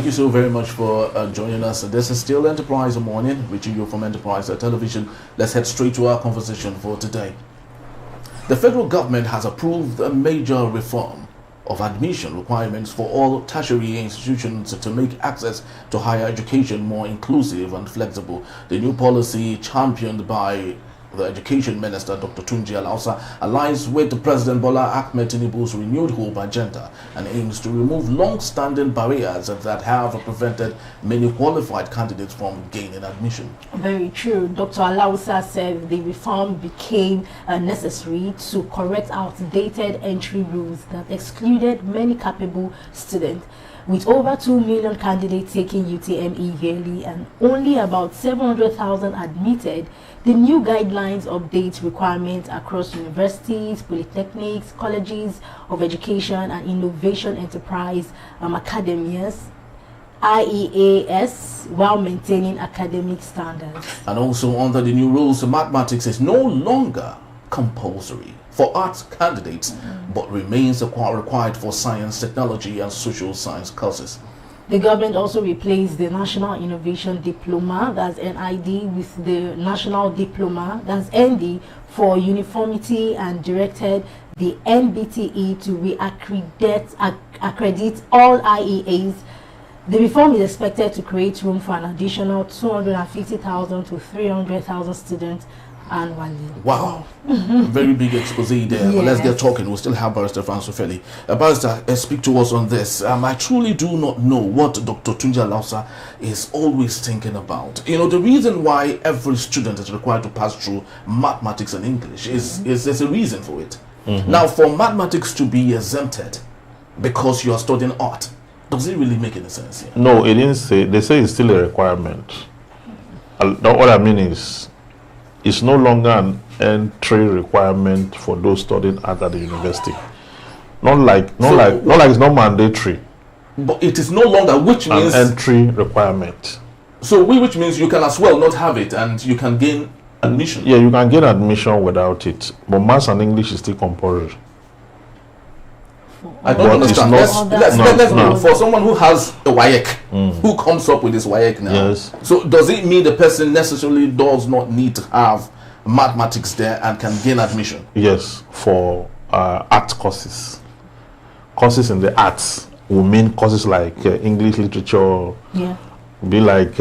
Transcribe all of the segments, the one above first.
Thank you so very much for joining us. This is still Enterprise Morning, reaching you from Enterprise Television. Let's head straight to our conversation for today. The federal government has approved a major reform of admission requirements for all tertiary institutions to make access to higher education more inclusive and flexible. The new policy, championed by the Education Minister, Dr. Tunji Alausa, aligns with the President Bola Tinubu's renewed hope agenda and aims to remove long-standing barriers that have prevented many qualified candidates from gaining admission. Very true. Dr. Alausa said the reform became necessary to correct outdated entry rules that excluded many capable students. With over 2 million candidates taking UTME yearly and only about 700,000 admitted, the new guidelines update requirements across universities, polytechnics, colleges of education and Innovation Enterprise Academies, IEAs, while maintaining academic standards. And also under the new rules, mathematics is no longer compulsory for arts candidates, but remains required for science, technology and social science courses. The government also replaced the National Innovation Diploma, that's NID, with the National Diploma, that's ND, for uniformity, and directed the NBTE to re-accredit all IEAs. The reform is expected to create room for an additional 250,000 to 300,000 students annually. Wow. Very big expose there. Yes. But let's get talking. We'll still have Barrister Francis Ofeli. Barrister, speak to us on this. I truly do not know what Dr. Tunji Alausa is always thinking about. You know, the reason why every student is required to pass through mathematics and English is there's a reason for it. Now, for mathematics to be exempted because you are studying art, does it really make any sense here? No, it didn't say. They say it's still a requirement. What I mean is, it's no longer an entry requirement for those studying art at the university. Not like it's not mandatory. But it is no longer, which means an entry requirement. So which means you can as well not have it and you can gain admission. Yeah, you can gain admission without it. But maths and English is still compulsory. I don't understand. Let's go for someone who has a WAEC, who comes up with this WAEC now. Yes. So does it mean the person necessarily does not need to have mathematics there and can gain admission? Yes, for art courses. Courses in the arts will mean courses like English literature. Yeah. Be like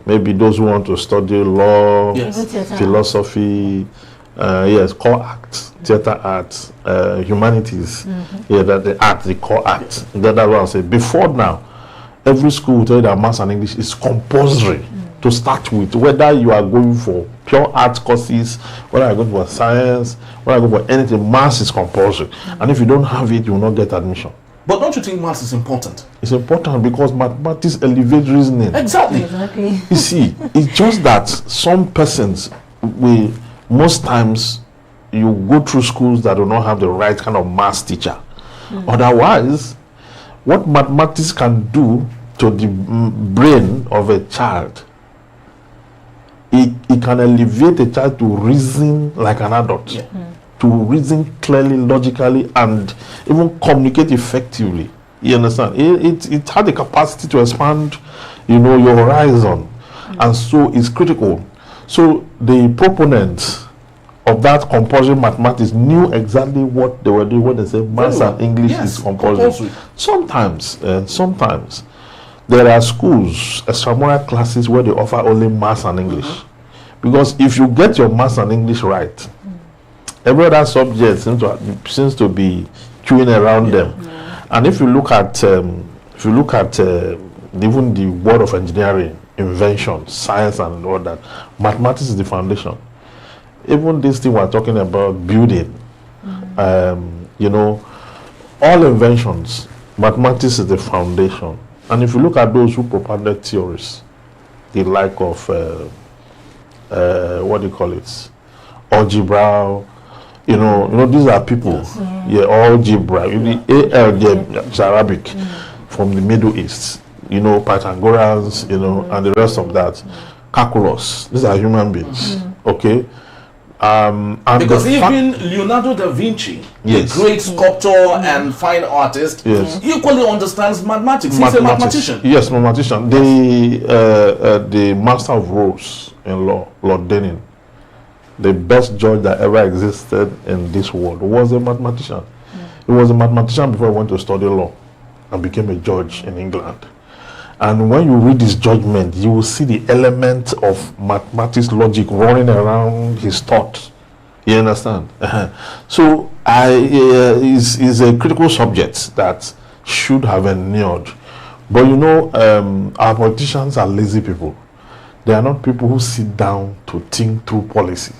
maybe those who want to study law, Yes. philosophy, yes, core arts, theater arts, humanities. Yeah, that the art, the core art. That's what I'll say. Before now, every school will tell you that maths and English is compulsory to start with, whether you are going for pure art courses, whether you are going for science, whether you are going for anything, maths is compulsory. And if you don't have it, you will not get admission. But don't you think maths is important? It's important because mathematics elevates reasoning. Exactly. You see, it's just that some persons will, most times, you go through schools that do not have the right kind of maths teacher. Otherwise, what mathematics can do to the brain of a child, it can elevate a child to reason like an adult. Yeah. To reason clearly, logically, and even communicate effectively. You understand? It had the capacity to expand, your horizon, and so it's critical. So the proponents of that compulsory mathematics knew exactly what they were doing when they said maths and English is compulsory. Sometimes there are schools, extramural classes where they offer only maths and English, because if you get your maths and English right, every other subject seems to be queuing around them. And if you look at even the world of engineering, invention, science, and all that, mathematics is the foundation. Even this thing we're talking about, building, all inventions, mathematics is the foundation. And if you look at those who propounded theories, the like of what do you call it, algebra. These are people. Algebra. It's Arabic from the Middle East. Pythagoreans. And the rest of that. Calculus. These are human beings. Okay. And because even Leonardo da Vinci, yes, the great sculptor and fine artist, yes, equally understands mathematics. He's a mathematician. Yes, mathematician. The Master of Rules in law, Lord Denning, the best judge that ever existed in this world, was a mathematician. He was a mathematician before he went to study law and became a judge in England. And when you read his judgment, you will see the element of mathematics logic running around his thought. You understand? So is a critical subject that should have endured. But you know, our politicians are lazy people. They are not people who sit down to think through policies.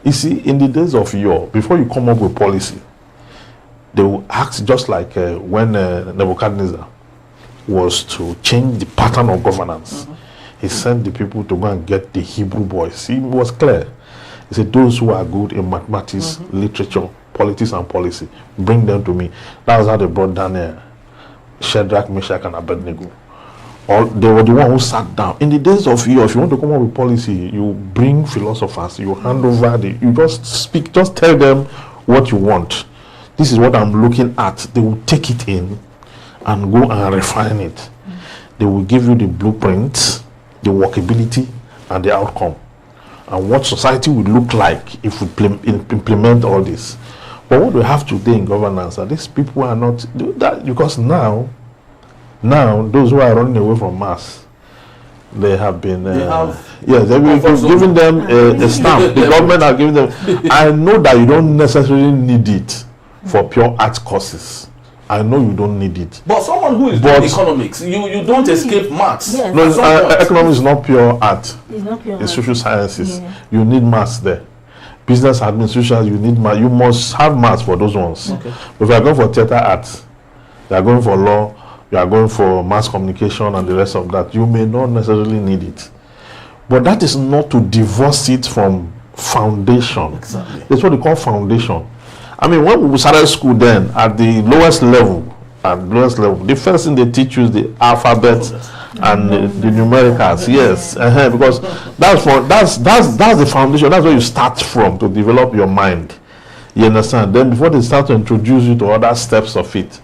You see, in the days of yore, before you come up with policy, they will act just like when Nebuchadnezzar was to change the pattern of governance. He sent the people to go and get the Hebrew boys. He was clear. He said, those who are good in mathematics, literature, politics, and policy, bring them to me. That was how they brought Daniel, Shadrach, Meshach, and Abednego. They were the one who sat down. In the days of yore, if you want to come up with policy, you bring philosophers, you hand over you just speak, just tell them what you want. This is what I'm looking at. They will take it in and go and refine it. They will give you the blueprint, the workability, and the outcome, and what society would look like if we implement all this. But what we have today in governance are these people are not that, because now those who are running away from mass, they have been they've been giving them a stamp. The government are giving them. I know that you don't necessarily need it for pure art courses. I know you don't need it. But someone who is doing economics, you don't escape maths. Yes. No, economics is not pure art. It's not pure It's art. social sciences. Yeah. You need maths there. Business administration, you need maths. You must have maths for those ones. Okay. If you are going for theater arts, you are going for law, you are going for mass communication and the rest of that, you may not necessarily need it. But that is not to divorce it from foundation. Exactly. That's what they call foundation. I mean, when we started school then, at the lowest level, the first thing they teach you is the alphabet and the numericals. Yes, because that's the foundation. That's where you start from to develop your mind. You understand? Then before they start to introduce you to other steps of it,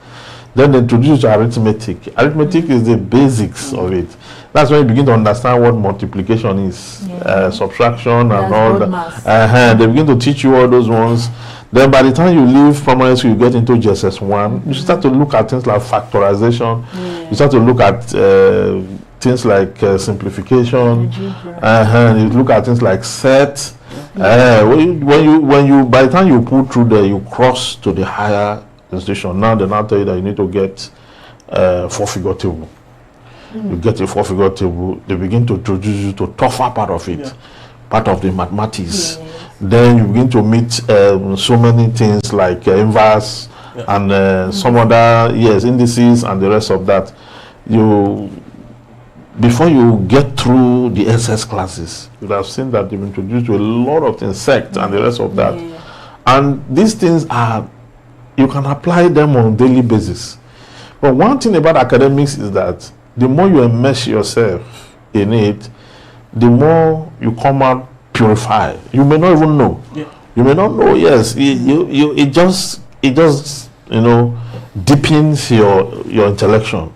then they introduce you to arithmetic. Arithmetic is the basics of it. That's when you begin to understand what multiplication is, subtraction, and all that. They begin to teach you all those ones. Then by the time you leave primary school, you get into GSS1, you start to look at things like factorization, you start to look at things like simplification, you look at things like set. When you by the time you pull through there, you cross to the higher institution. Now they now tell you that you need to get 4-figure table. You get a 4-figure table, they begin to introduce you to tougher part of it, part of the mathematics. Then you begin to meet so many things like inverse and some other indices and the rest of that. Before you get through the SS classes, you have seen that they've introduced you a lot of things, sect and the rest of that. And these things are, you can apply them on a daily basis. But one thing about academics is that the more you immerse yourself in it, the more you come out purified. You may not even know. You may not know. Yes, it just deepens your intellection.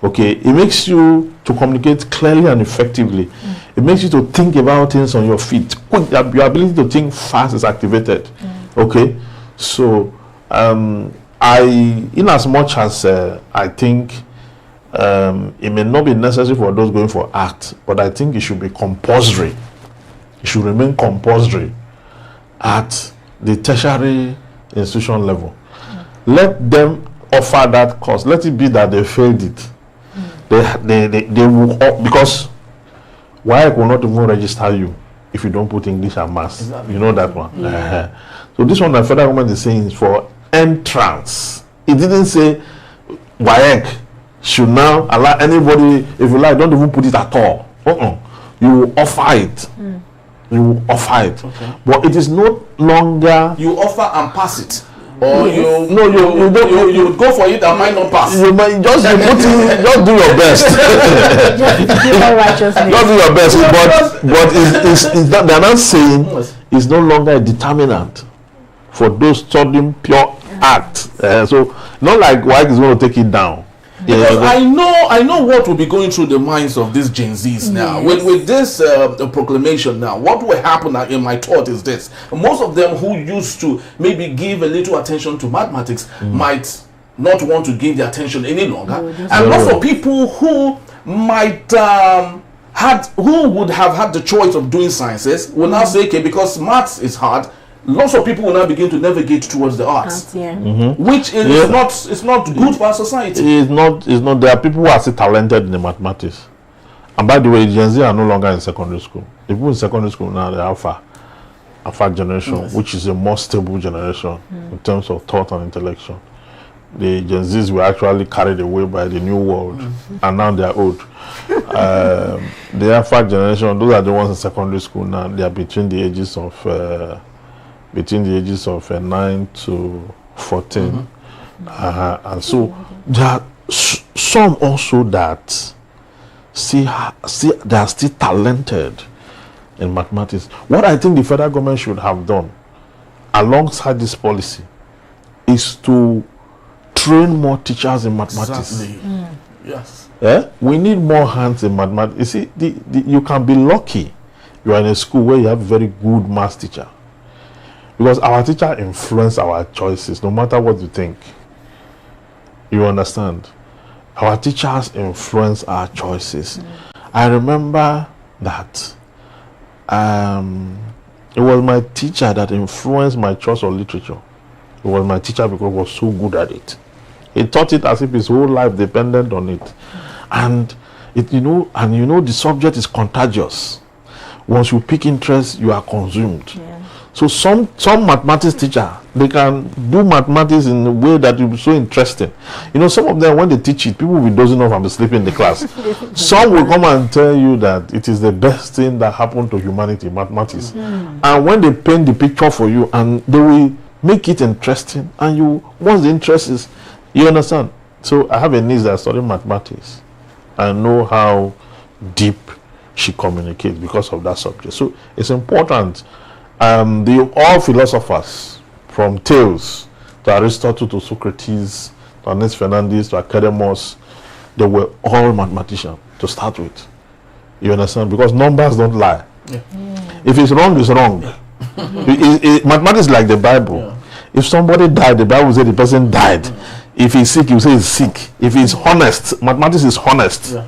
Okay, it makes you to communicate clearly and effectively. It makes you to think about things on your feet. Your ability to think fast is activated. Okay, so in as much as I think it may not be necessary for those going for art, but I think it should be compulsory. It should remain compulsory at the tertiary institution level. Let them offer that course. Let it be that they failed it. They will, because why will not even register you if you don't put English and Maths? Exactly. You know that one. So this one the federal government is saying is for entrance. It didn't say WAEC should now allow anybody, if you like, don't even put it at all. You will offer it. You will offer it. Okay. But it is no longer. You offer and pass it. Or you go for it and might not pass. You might just just do your best. Just do your best. But it's not, they're not saying is no longer a determinant for those studying pure art. So not like WAEC is going to take it down. Because I know what will be going through the minds of these Gen Zs now. Yes. With this proclamation now, what will happen in my thought is this. Most of them who used to maybe give a little attention to mathematics might not want to give the attention any longer. And lots of people who might who would have had the choice of doing sciences will now say, okay, because maths is hard, lots of people will now begin to navigate towards the arts, which is not good for our society. It's not. There are people who are still talented in the mathematics. And by the way, Gen Z are no longer in secondary school. The people in secondary school now, they are alpha generation, which is a more stable generation in terms of thought and intellection. The Gen Zs were actually carried away by the new world, and now they are old. The alpha generation, those are the ones in secondary school now. They are between the ages of 9 to 14, and so there are some also that see they are still talented in mathematics. What I think the federal government should have done alongside this policy is to train more teachers in mathematics. Exactly. Yes. We need more hands in mathematics. You see, you can be lucky you are in a school where you have a very good maths teacher, because our teacher influence our choices no matter what you think. You understand? Our teachers influence our choices. I remember that it was my teacher that influenced my choice of literature. It was my teacher because he was so good at it. He taught it as if his whole life depended on it. And the subject is contagious. Once you pick interest, you are consumed. So some mathematics teacher, they can do mathematics in a way that will be so interesting. Some of them, when they teach it, people will be dozing off and be sleeping in the class. Some will come and tell you that it is the best thing that happened to humanity, mathematics. And when they paint the picture for you, and they will make it interesting, and once the interest is, you understand. So I have a niece that studied mathematics. I know how deep she communicates because of that subject. So it's important. All philosophers, from Thales to Aristotle to Socrates to Ernest Fernandez to Academus, they were all mathematicians to start with. You understand? Because numbers don't lie. If it's wrong, it's wrong. Mathematics is like the Bible. If somebody died, the Bible says the person died. If he's sick, you say he's sick. If he's honest, mathematics is honest.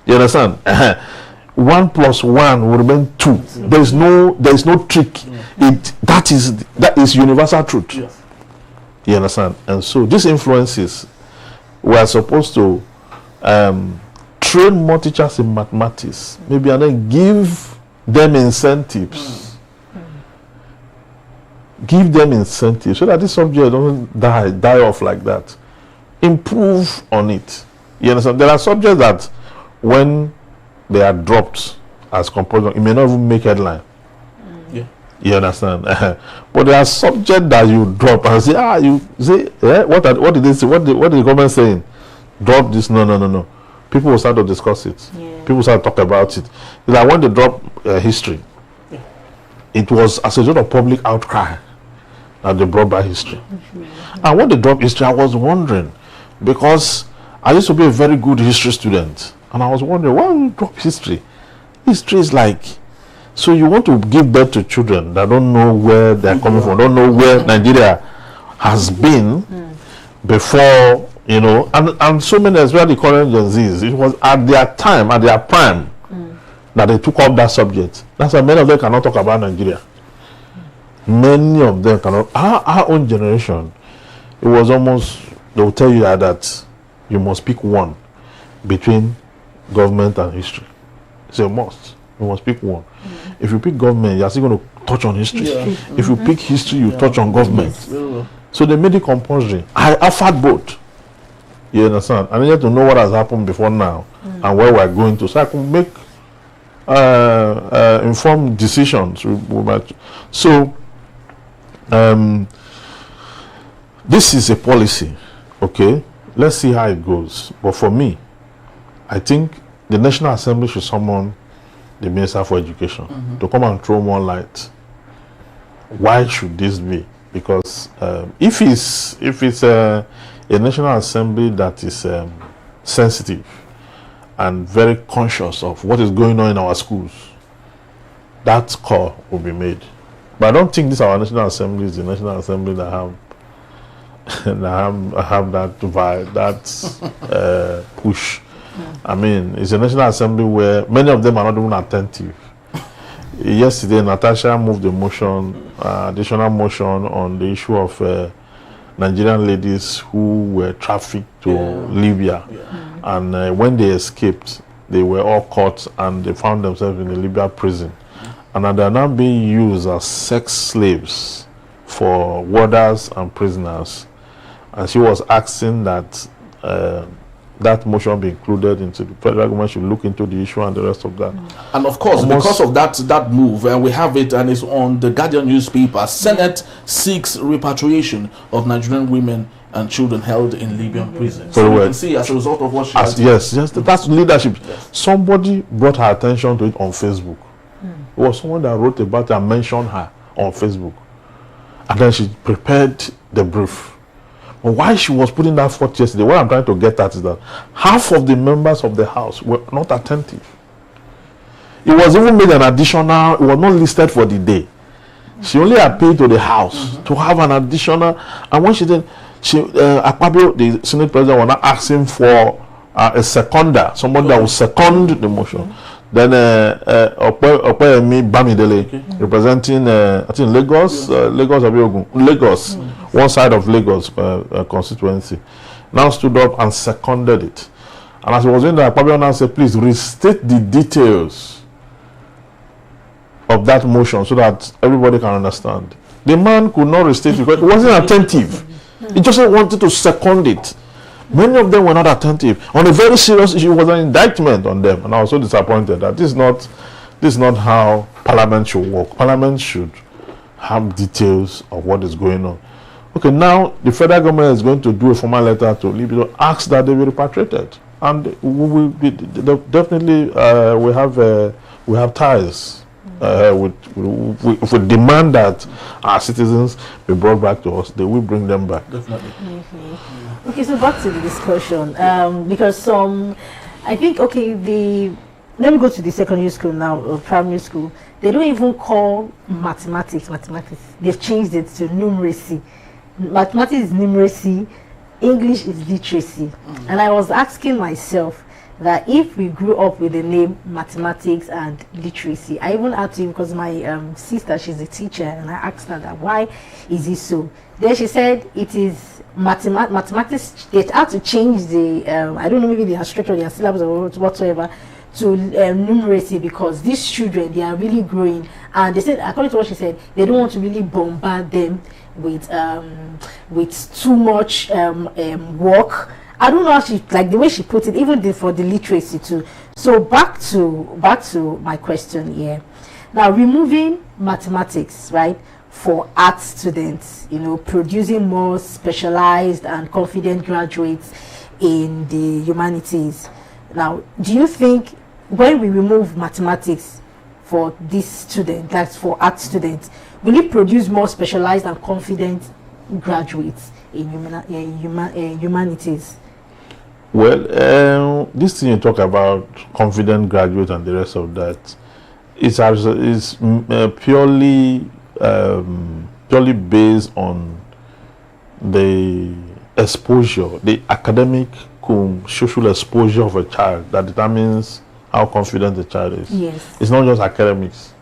You understand? 1 + 1 will remain 2. There is no trick. That is universal truth. You understand? And so these influences, we are supposed to train more teachers in mathematics, maybe, and then give them incentives. Give them incentives so that this subject doesn't die off like that. Improve on it. You understand? There are subjects that when they are dropped as compulsory, it may not even make headline. You understand? But there are subjects that you drop and say, what did they say? What did the government saying? Drop this? No. People will start to discuss it. People start to talk about it. It's like when they drop history, it was as a result of public outcry that they brought back history. And when they dropped history, I was wondering, because I used to be a very good history student, and I was wondering, why would you drop history? History is like, so you want to give birth to children that don't know where they're coming from, don't know where Nigeria has been before, and so many, especially the current Gen Zs, it was at their time, at their prime, that they took up that subject. That's why many of them cannot talk about Nigeria. Many of them cannot. Our own generation, it was almost, they will tell you that you must pick one between government and history. It's a must. You must pick one. If you pick government, you're still going to touch on history. If you pick history, you touch on government. So they made it compulsory. I offered both. You understand? I needed to know what has happened before now and where we're going to, so I could make informed decisions. So this is a policy, okay? Let's see how it goes. But for me, I think the National Assembly should summon the Minister for Education to come and throw more light why should this be? Because if it's a National Assembly that is sensitive and very conscious of what is going on in our schools, that call will be made. But I don't think this our National Assembly is the National Assembly that have that vibe, that push. I mean, it's a National Assembly where many of them are not even attentive. Yesterday, Natasha moved a motion, additional motion on the issue of Nigerian ladies who were trafficked to Libya. And when they escaped, they were all caught and they found themselves in the Libya prison. And they are now being used as sex slaves for warders and prisoners. And she was asking that that motion be included into the federal government should look into the issue and the rest of that. And of course, because of that move, and we have it, and it's on the Guardian newspaper, Senate seeks repatriation of Nigerian women and children held in Libyan prisons. So we can see as a result of what she has yes, that's leadership. Yes. Somebody brought her attention to it on Facebook. It was someone that wrote about it and mentioned her on Facebook. And then she prepared the brief. But why she was putting that forth yesterday, what I'm trying to get at is that half of the members of the House were not attentive. It was even made an additional, it was not listed for the day. She only appealed to the House to have an additional, and when she did, Akpabio, the Senate President, was not asking for a seconder, somebody that will second the motion. Then Opeyemi Bamidele, representing I think Lagos, Lagos, one side of Lagos constituency, now stood up and seconded it. And as he was doing that, Akpabio now said, please restate the details of that motion so that everybody can understand. The man could not restate it because he wasn't attentive. He just wanted to second it. Many of them were not attentive. On a very serious issue, it was an indictment on them. And I was so disappointed that this is not how Parliament should work. Parliament should have details of what is going on. Okay, now the federal government is going to do a formal letter to Libya to ask that they be repatriated. And definitely we have ties. We demand that our citizens be brought back to us. They will bring them back. Definitely. Okay, so back to the discussion, because I think, let me go to the secondary school now, or primary school. They don't even call mathematics. They've changed it to numeracy. Mathematics is numeracy, English is literacy. And I was asking myself that if we grew up with the name mathematics and literacy, I even had to, because my sister, she's a teacher, and I asked her that why is it so? Then she said it is mathematics. They had to change the I don't know, maybe their structure, their syllabus or whatsoever, to numeracy, because these children, they are really growing, and they said, according to what she said, they don't want to really bombard them with too much work. I don't know how she, like the way she put it, even for the literacy too. So back to my question here. Now, removing mathematics, right, for art students, producing more specialized and confident graduates in the humanities. Now, do you think when we remove mathematics for this student, that's for art students, will it produce more specialized and confident graduates in humanities? Well, this thing you talk about, confident graduate and the rest of that, is purely based on the exposure, the academic, social exposure of a child that determines how confident the child is. Yes. It's not just academics.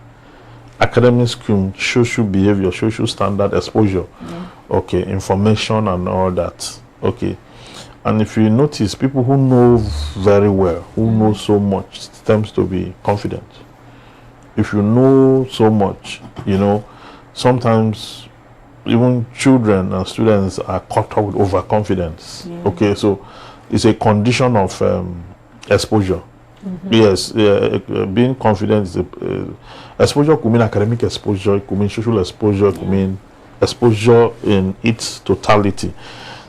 Academics, social behavior, social standard, exposure. Yeah. Okay, information and all that. Okay. And if you notice, people who know very well, who know so much, tends to be confident. If you know so much, sometimes even children and students are caught up with overconfidence. Yeah. Okay, so it's a condition of exposure. Yes, being confident is exposure could mean academic exposure, it could mean social exposure, it could mean exposure in its totality.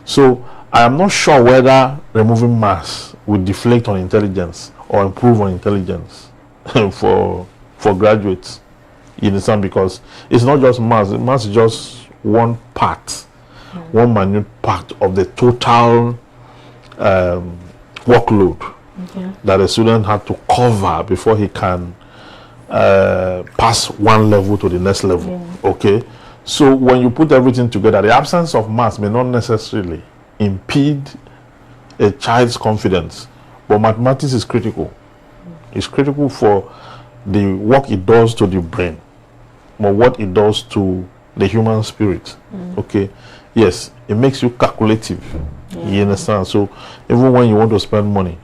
So I am not sure whether removing maths would deflate on intelligence or improve on intelligence for graduates. You understand? Because it's not just maths. Maths is just one part, one minute part of the total workload that a student had to cover before he can pass one level to the next level. Okay, so when you put everything together, the absence of maths may not necessarily impede a child's confidence, but mathematics is critical. It's critical for the work it does to the brain, but what it does to the human spirit. Okay, yes, it makes you calculative. You understand? So even when you want to spend money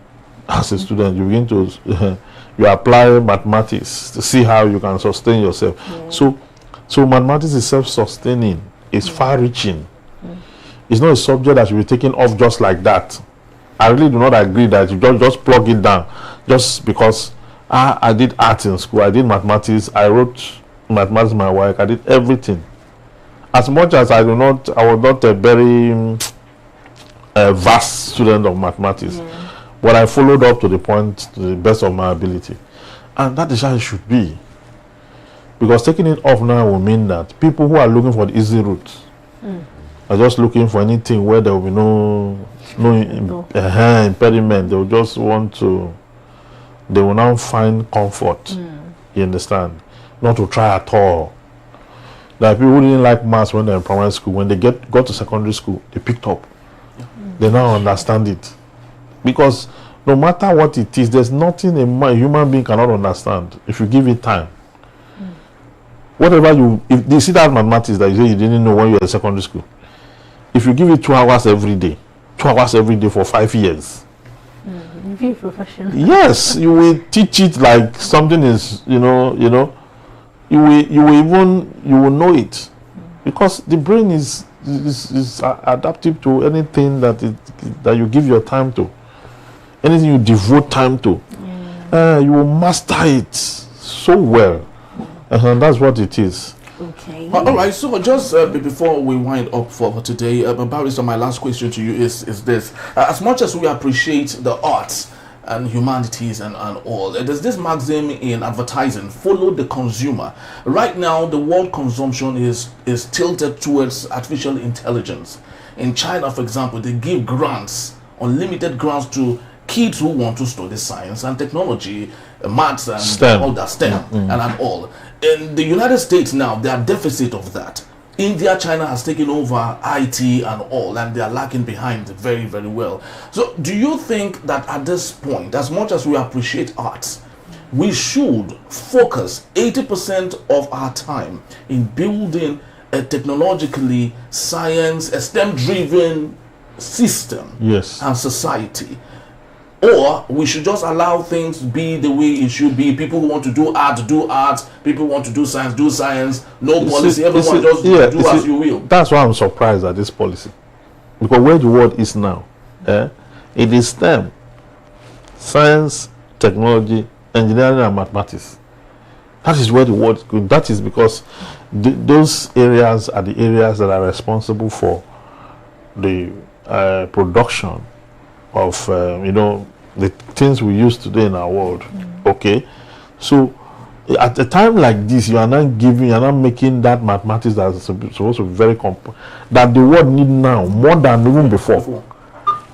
as a student, you begin to you apply mathematics to see how you can sustain yourself. So mathematics is self-sustaining. It's far-reaching. It's not a subject that should be taken off just like that. I really do not agree that you just plug it down just because I did art in school, I did mathematics, I wrote mathematics my work, I did everything. As much as I was not a very vast student of mathematics, but I followed up to the point to the best of my ability. And that is how it should be. Because taking it off now will mean that people who are looking for the easy route are just looking for anything where there will be no impediment. They will just want to, they will now find comfort. You understand? Not to try at all. There are people who didn't like maths when they're in primary school. When they got to secondary school, they picked up. They now understand it. Because no matter what it is, there's nothing a human being cannot understand if you give it time. Whatever if you see that mathematics that you say you didn't know when you were in secondary school, if you give it 2 hours every day for 5 years, be professional. Yes, you will teach it like something is, you will know it, because the brain is adaptive to anything that you give your time to, anything you devote time to. You will master it so well. That's what it is. Okay. All right. So just before we wind up for today, Barrister, my last question to you is this: as much as we appreciate the arts and humanities and all, there's this maxim in advertising: follow the consumer. Right now, the world consumption is tilted towards artificial intelligence. In China, for example, they give grants, unlimited grants, to kids who want to study science and technology, maths and STEM. all that, STEM and all. In the United States now, there are deficit of that. India, China has taken over IT and all, and they are lagging behind very, very well. So do you think that at this point, as much as we appreciate arts, we should focus 80% of our time in building a technologically science, a STEM-driven system and society? Or we should just allow things be the way it should be? People who want to do art, people who want to do science, no policy, everyone just do as you will. That's why I'm surprised at this policy. Because where the world is now, it is STEM, science, technology, engineering and mathematics. That is where the world is going. That is because those areas are the areas that are responsible for the production of the things we use today in our world. Okay, so at a time like this, you are not making that mathematics that is supposed to be very that the world need now more than even before.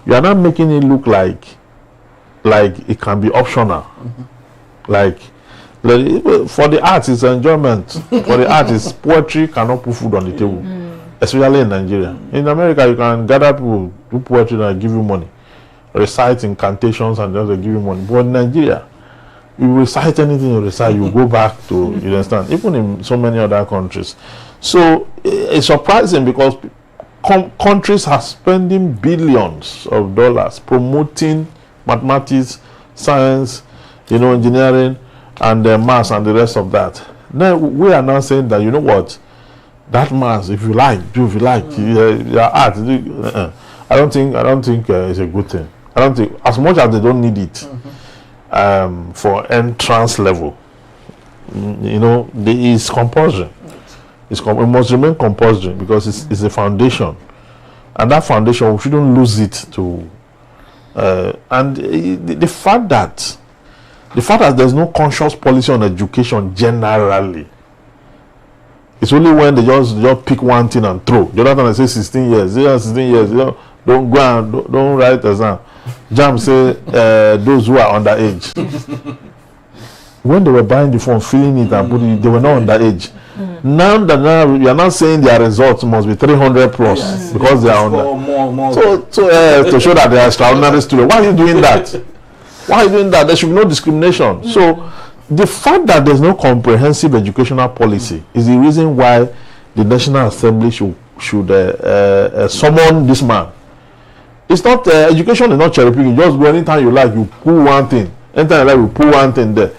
You are not making it look like it can be optional. Like for the arts, it's enjoyment. For the arts, poetry cannot put food on the table, especially in Nigeria. In America, you can gather people, do poetry, and give you money, recite incantations, and just give you money. But in Nigeria, you recite anything you recite, you go back to, you understand, even in so many other countries. So it's surprising because countries are spending billions of dollars promoting mathematics, science, engineering, and maths and the rest of that. Now we are now saying that, you know what, that maths, if you like, do if you like, your art. I don't think it's a good thing. I don't think, as much as they don't need it for entrance level, there is compulsory. It must remain compulsory because it's a foundation, and that foundation, we shouldn't lose it to. And the fact that there's no conscious policy on education generally, It's only when they just pick one thing and throw. The other time they say 16 years. They are 16 years. You know, don't go and don't write exam. Jam say those who are underage. When they were buying the phone, filling it and putting it, they were not underage. Now you are not saying their results must be 300 plus because they are under. So to show that they are extraordinary students. Why are you doing that? Why are you doing that? There should be no discrimination. So the fact that there's no comprehensive educational policy is the reason why the National Assembly should summon this man. It's not education is not cherry picking. Just go anytime you like, you pull one thing. Anytime you like, you pull one thing there.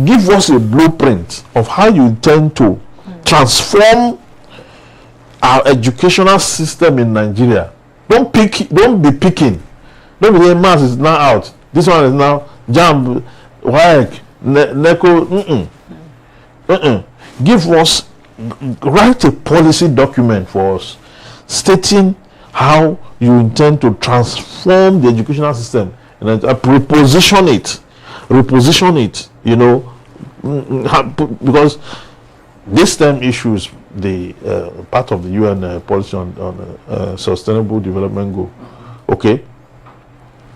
Give us a blueprint of how you intend to transform our educational system in Nigeria. Don't be picking. Don't be saying maths is now out. This one is now jam, WAEC, NECO. Give us, write a policy document for us stating how you intend to transform the educational system and reposition it, you know, because this term issues the part of the UN policy on sustainable development goal. Okay,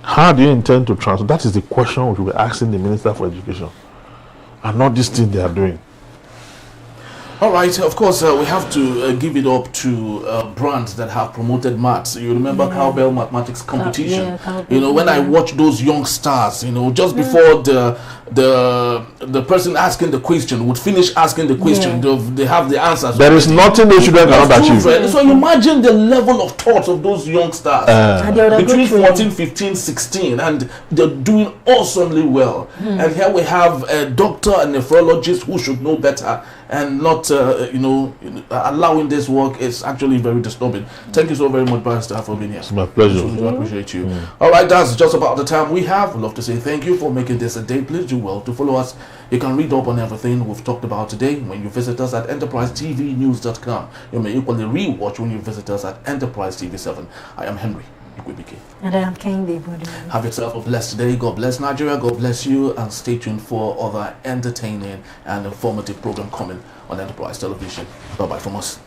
how do you intend to transform? That is the question we will be asking the Minister for Education, and not this thing they are doing. All right, of course, we have to give it up to brands that have promoted maths. You remember Cowbell Mathematics Competition? You know, when I watch those young stars, you know, just before the person asking the question would finish asking the question, they have the answers. There is nothing those children cannot achieve. So imagine the level of thoughts of those young stars between 14, 15, 16, and they're doing awesomely well. And here we have a doctor and nephrologist who should know better, and not, allowing this work is actually very disturbing. Thank you so very much, Barrister, for being here. It's my pleasure. I appreciate you. All right, that's just about the time we have. We'd love to say thank you for making this a day. Please do well to follow us. You can read up on everything we've talked about today when you visit us at enterprisetvnews.com. You may equally re-watch when you visit us at Enterprise TV 7. I am Henry. And I am Kende. Have yourself a blessed day. God bless Nigeria. God bless you. And stay tuned for other entertaining and informative program coming on Enterprise Television. Bye-bye from us.